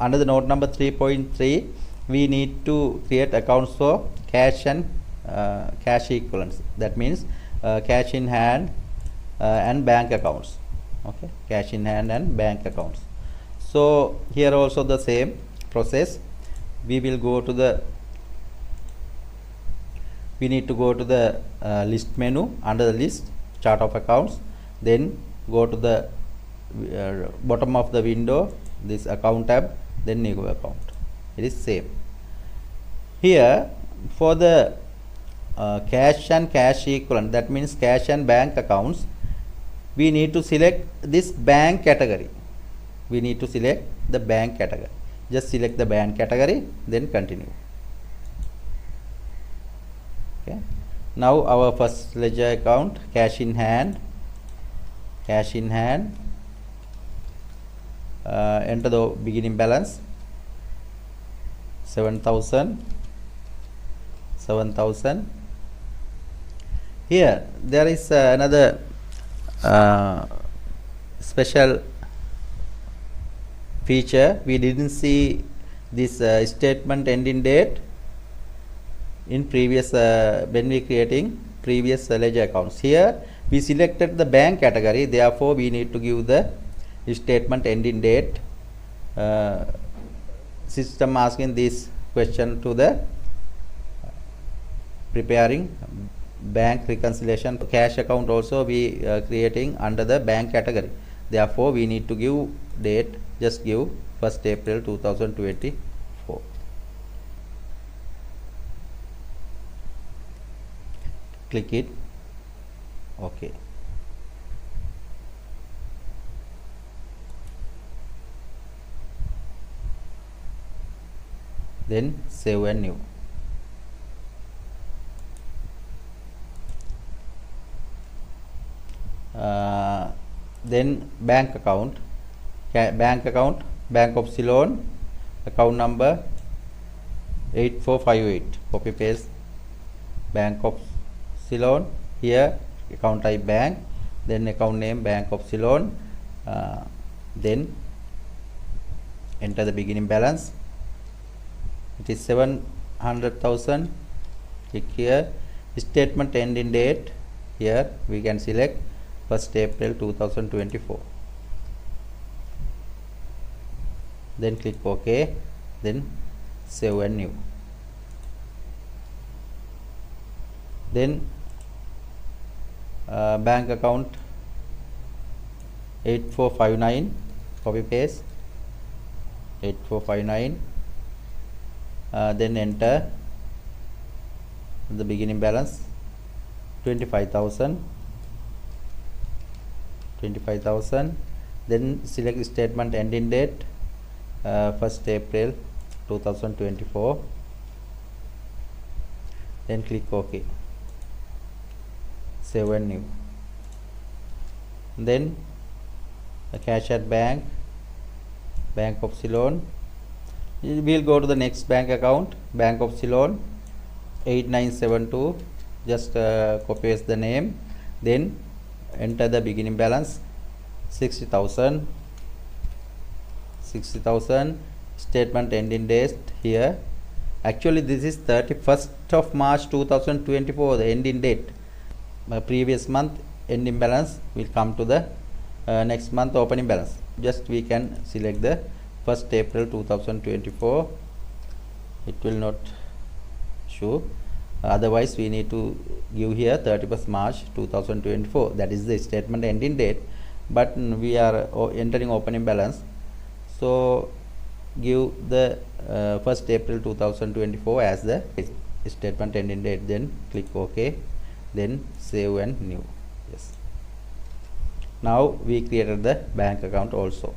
under the note number 3.3, we need to create accounts for cash and cash equivalents. That means cash in hand and bank accounts. Okay, cash in hand and bank accounts. So here also the same process. We will go to the we need to go to the list menu, under the list, chart of accounts, then go to the bottom of the window, this account tab, then new account. It is same. Here for the cash and cash equivalent, that means cash and bank accounts, we need to select this bank category. We need to select the bank category. Just select the bank category, then continue. Okay. Now our first ledger account, cash in hand. Enter the beginning balance, 7,000. Here there is another special feature. We didn't see this statement ending date in previous when we creating previous ledger accounts. Here we selected the bank category, therefore we need to give the statement ending date. System asking this question to the preparing bank reconciliation. Cash account also we creating under the bank category, therefore we need to give date. Just give 1st April 2024. Click it. Okay. Then save and new. Then bank account, Bank of Ceylon, account number 8458. Copy paste Bank of Ceylon. Here account type bank, then account name Bank of Ceylon, then enter the beginning balance. It is 700,000. Click here. Statement ending date, here we can select 1st April 2024. Then click OK, then save and new. Then bank account 8459, copy paste 8459, then enter the beginning balance 25,000, then select statement ending date 1st April 2024, then click OK, save and new. Then the cash at bank, Bank of Ceylon. We will go to the next bank account, Bank of Ceylon 8972. Just copy paste the name, then enter the beginning balance 60,000. Statement ending date here. Actually this is 31st of March 2024, the ending date. Previous month ending balance will come to the next month opening balance. Just we can select the 1st April 2024. It will not show. Otherwise we need to give here 31st March 2024. That is the statement ending date. But we are entering opening balance. So give the 1st April 2024 as the statement ending date. Then click OK. Then save and new. Yes. Now we created the bank account also.